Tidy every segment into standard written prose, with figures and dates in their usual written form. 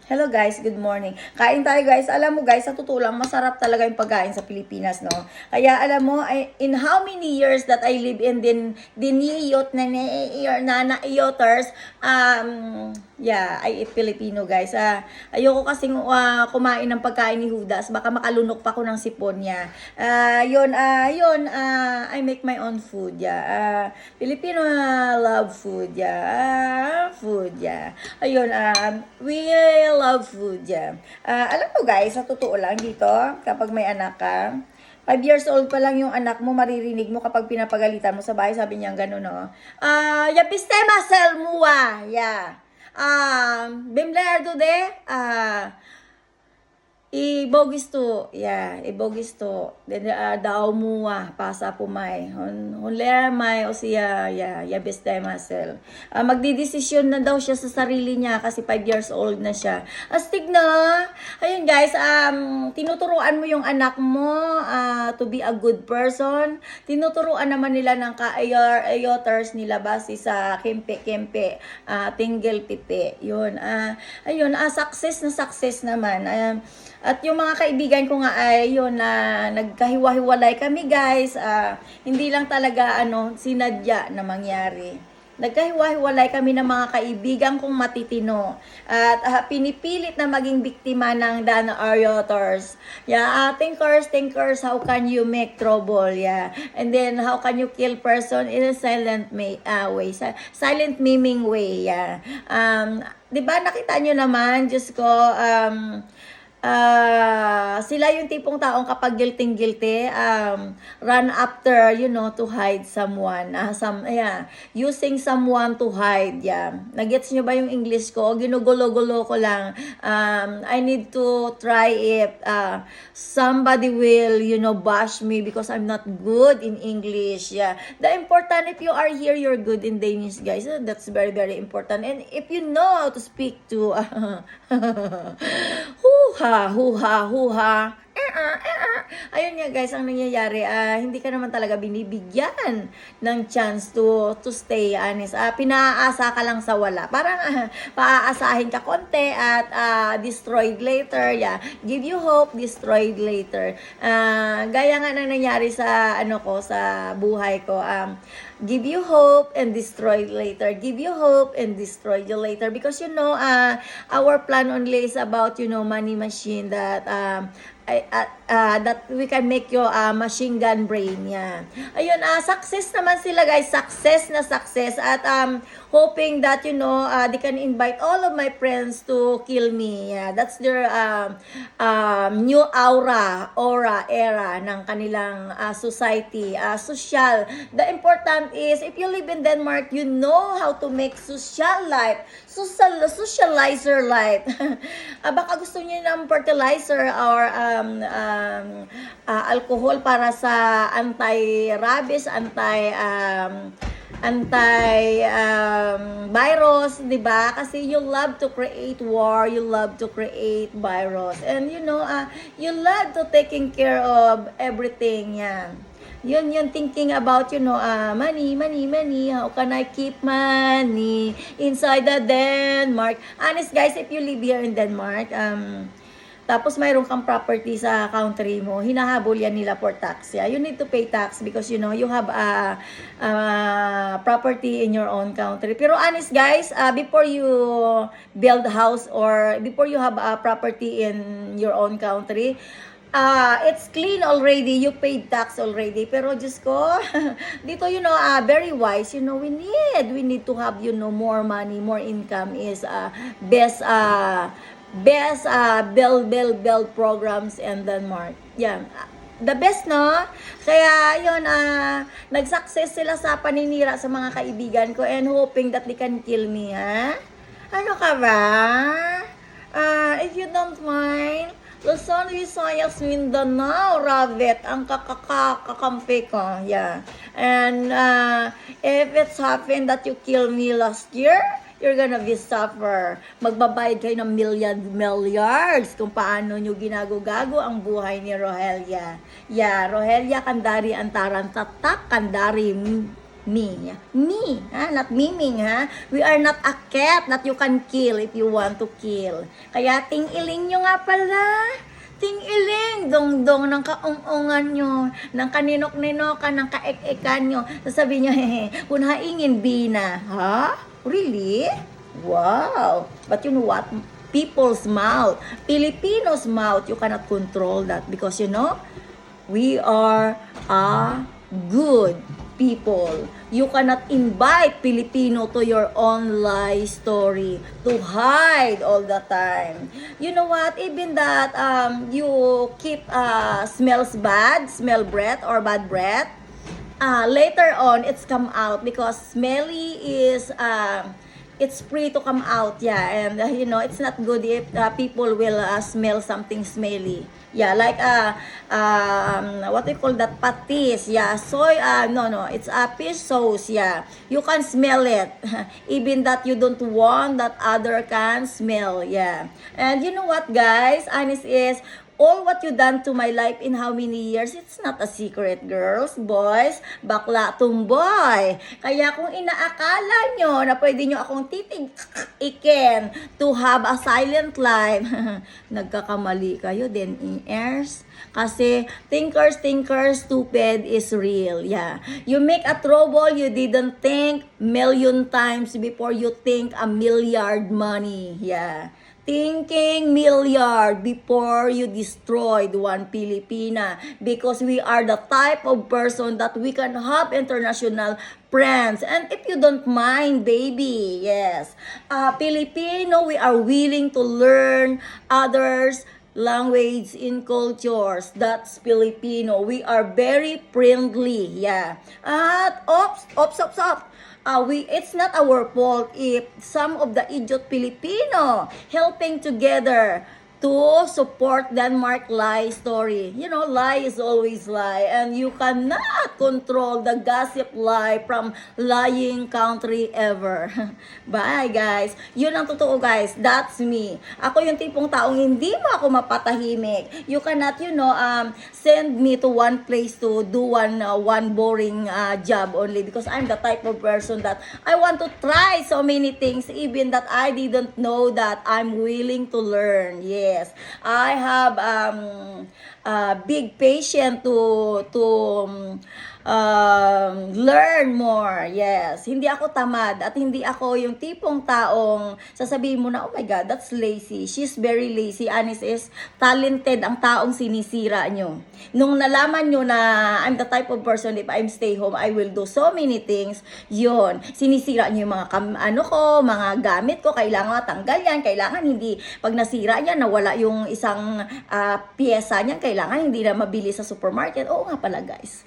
Hello guys, good morning. Kain tayo guys. Alam mo guys, sa totoo lang, masarap talaga yung pagkain sa Pilipinas, no? Kaya alam mo, in how many years that I live in diniyot na iyoters, I eat Filipino guys. Ayoko kasing kumain ng pagkain ni Judas. Baka makalunok pa ko ng sipon niya. I make my own food, Filipino love food, Ayun, we love food, alam mo guys, sa totoo lang dito, kapag may anak ka, 5 years old pa lang yung anak mo, maririnig mo kapag pinapagalitan mo sa bahay, sabi niya gano'n, no? Yapistema sel mua, Bimlerdo de, ibogisto, ibogisto. Then daw mua pasa pumay. Hon lermay o siya, yabistema sel. Magdidesisyon na daw siya sa sarili niya kasi 5 years old na siya. Astig na. Ayun guys, tinuturuan mo yung anak mo to be a good person. Tinuturuan naman nila ng ayoters nila base sa kempe-kempe, tinggel pipe. Yun. Ayun, success naman. At yung mga kaibigan ko nga ay yun na nagkahiwa-hiwalay kami guys. Hindi lang talaga sinadya na mangyari. Nagkahiwa-hiwalay kami ng mga kaibigan kong matitino. At pinipilit na maging biktima ng Arioters. Thinkers, how can you make trouble? And then how can you kill person in a silent way? Silent miming way. Diba nakita nyo naman, Diyos ko, sila yung tipong taong kapag guilty, run after, to hide someone. Using someone to hide, Nagets nyo ba yung English ko? Ginugulo-gulo ko lang. I need to try it. Somebody will, bash me because I'm not good in English, The important, if you are here, you're good in Danish, guys. That's very, very important. And if you know how to speak to, huha. Ayun nga guys, ang nangyayari, hindi ka naman talaga binibigyan ng chance to stay honest. Pinaasa ka lang sa wala. Parang paaasahin ka konti at destroyed later. Give you hope, destroyed later. Gaya nga nang nangyari sa sa buhay ko. Give you hope and destroy later. Give you hope and destroy you later. Because our plan only is about money machine that that we can make your machine gun brain. Ayun, success naman sila guys. Success at hoping that they can invite all of my friends to kill me. That's their new era ng kanilang society, social. The important is if you live in Denmark, you know how to make social life, socializer life. Baka gusto niyo ng fertilizer or alcohol para sa anti-rabies, virus, 'di ba? Kasi you love to create war, you love to create virus. And you love to taking care of everything, Yun thinking about, money. How can I keep money inside the Denmark? Honest guys, if you live here in Denmark, tapos mayroon kang property sa country mo, hinahabol yan nila for tax. You need to pay tax because you have a property in your own country. Pero honest guys, before you build a house or before you have a property in your own country, it's clean already, you paid tax already. Pero Diyos ko, dito very wise, we need to have more money, more income is best build programs in Denmark. The best, no? Kaya yun, nag-success sila sa paninira sa mga kaibigan ko and hoping that they can kill me, Ano ka ba? If you don't mind, Luzon, Visayas, Mindanao, Ravet, ang kakampi ko, And if it's happened that you kill me last year, you're gonna be suffer. Magbabayad kayo ng milliards kung paano nyo ginago-gago ang buhay ni Rohelia. Rohelia Kandari Antaran Tatak Kandari Me. Me. Not miming, ha? We are not a cat that you can kill if you want to kill. Kaya ting-iling nyo nga pala. Ting-iling, dong-dong ng kaung-ungan nyo, ng kaninok-ninokan, ng kaek-ekan nyo. Sasabihin nyo, hehe, kunhaingin bina. Ha? Really? Wow. But you know what? People's mouth, Filipinos' mouth, you cannot control that because you know, we are a good people. You cannot invite Filipino to your own lie story to hide all the time. You know what? Even that you keep smells bad, smell breath or bad breath. Later on, it's come out because smelly is it's free to come out, yeah, and you know, it's not good if people will smell something smelly. Yeah, like what we call that, patis, yeah, soy, no, it's a fish sauce, yeah. You can smell it, even that you don't want that other can smell, yeah. And you know what, guys, honest is, all what you done to my life in how many years, it's not a secret, girls, boys, bakla, tumboy. Kaya kung inaakala nyo na pwede nyo akong iken to have a silent life, nagkakamali kayo din, ears. Kasi thinkers, stupid is real, yeah. You make a trouble you didn't think million times before you think a milliard money, yeah. Thinking milliard before you destroyed one Filipina, because we are the type of person that we can have international friends. And if you don't mind, baby, yes, Filipino, we are willing to learn others language in cultures. That's Filipino. We are very friendly, yeah. At ops. It's not our fault if some of the idiot Filipino helping together to support Denmark lie story. You know, lie is always lie, and you cannot control the gossip lie from lying country ever. Bye, guys. Yun ang totoo, guys. That's me. Ako yung tipong taong hindi mo ako mapatahimik. You cannot, you know, send me to one place to do one boring job only, because I'm the type of person that I want to try so many things, even that I didn't know that I'm willing to learn. Yes, I have big patience to learn more. Yes, hindi ako tamad at hindi ako yung tipong taong sasabihin mo na, oh my God, that's lazy. She's very lazy. Honest is, talented ang taong sinisira nyo. Nung nalaman nyo na I'm the type of person, if I'm stay home, I will do so many things, yun, sinisira nyo yung mga mga gamit ko, kailangan tanggal yan, kailangan hindi, pag nasira yan, nawala yung isang pyesa niyan, kailangan hindi na mabili sa supermarket. Oo nga pala, guys.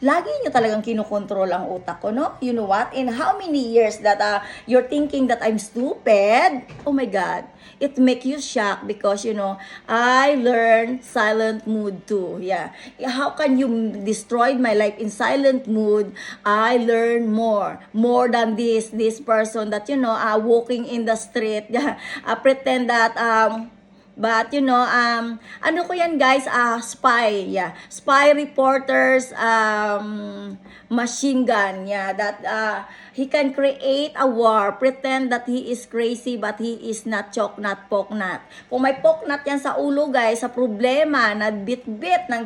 Lagi nyo talagang kinokontrol ang utak ko, no? You know what? In how many years that you're thinking that I'm stupid? Oh my God. It make you shocked because, you know, I learned silent mood too. Yeah. How can you destroy my life in silent mood? I learn more. More than this person that, you know, walking in the street, pretend that, but you know, ano ko yan, guys, spy, yeah. Spy reporters, machine gun, yeah, that he can create a war, pretend that he is crazy but he is not choknat, poknat. Kung may poknat yan sa ulo, guys, sa problema na bit-bit ng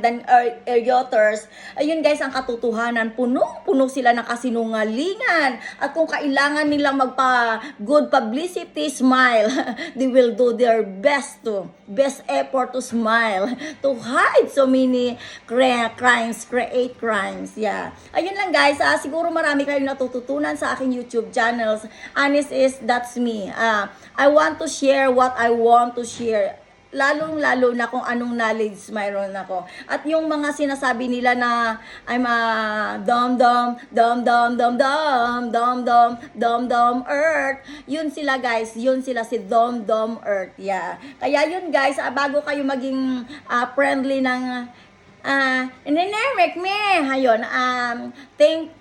eryoters, ayun, guys, ang katotohanan, punong-puno sila ng kasinungalingan. At kung kailangan nilang good publicity, smile. They will do their best effort to smile, to hide so many crimes, create crimes, yeah. Ayun lang, guys, siguro marami kayong natututunan sa aking YouTube channels. Honest is, that's me. I want to share what I want to share. Lalong-lalo na kung anong knowledge mayroon ako. At yung mga sinasabi nila na I'm a dom earth, yun sila, guys, yun sila si dom earth, yeah. Kaya yun, guys, bago kayo maging friendly ng me, ayun,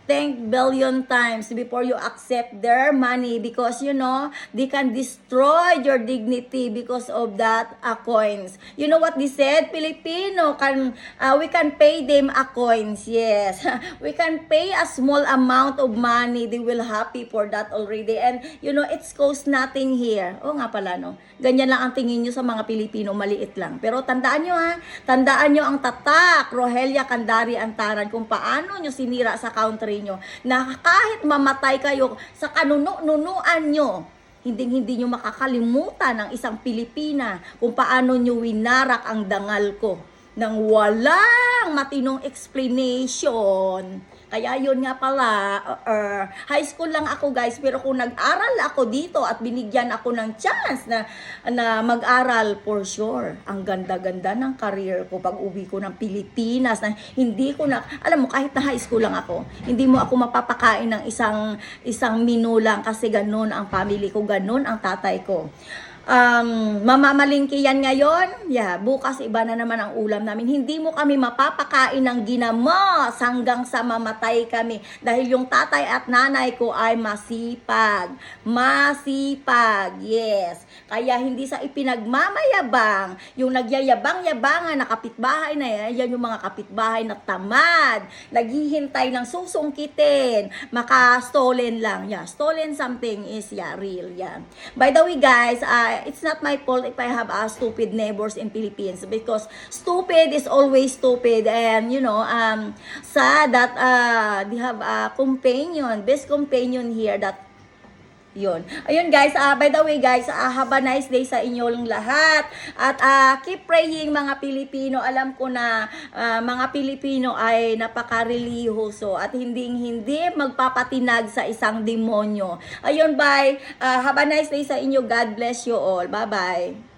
think billion times before you accept their money because you know they can destroy your dignity because of that coins. You know what they said? Filipino can we can pay them a coins. Yes, we can pay a small amount of money. They will happy for that already. And you know it's cost nothing here. Oh nga pala no. Ganyan lang ang tingin nyo sa mga Pilipino, maliit lang. Pero tandaan nyo ha, tandaan nyo ang tatak, Rogelia Candari Antaran, kung paano nyo sinira sa country nyo, na kahit mamatay kayo sa kanunuan nyo, hindi nyo makakalimutan ng isang Pilipina kung paano nyo winarak ang dangal ko nang walang matinong explanation. Kaya yun nga pala, high school lang ako guys, pero kung nag-aral ako dito at binigyan ako ng chance na mag-aral, for sure, ang ganda-ganda ng career ko pag uwi ko ng Pilipinas, na hindi ko na, alam mo, kahit na high school lang ako, hindi mo ako mapapakain ng isang menu lang kasi ganun ang family ko, ganun ang tatay ko. Mamamalingki yan ngayon, bukas iba na naman ang ulam namin. Hindi mo kami mapapakain ng ginamos hanggang sa mamatay kami. Dahil yung tatay at nanay ko ay masipag. Masipag, yes. Kaya hindi sa ipinagmamayabang, yung nagyayabang-yabangan na kapitbahay na yan yung mga kapitbahay na tamad, naghihintay ng susungkitin, maka-stolen lang. Stolen something is real, By the way guys, it's not my fault if I have stupid neighbors in Philippines because stupid is always stupid, and you know sad that they have a companion, best companion here that yun. Ayun guys, by the way guys, have a nice day sa inyong lahat. At keep praying mga Pilipino. Alam ko na mga Pilipino ay napaka-relihiyoso at hindi magpapatinag sa isang demonyo. Ayun, bye. Have a nice day sa inyo. God bless you all. Bye-bye.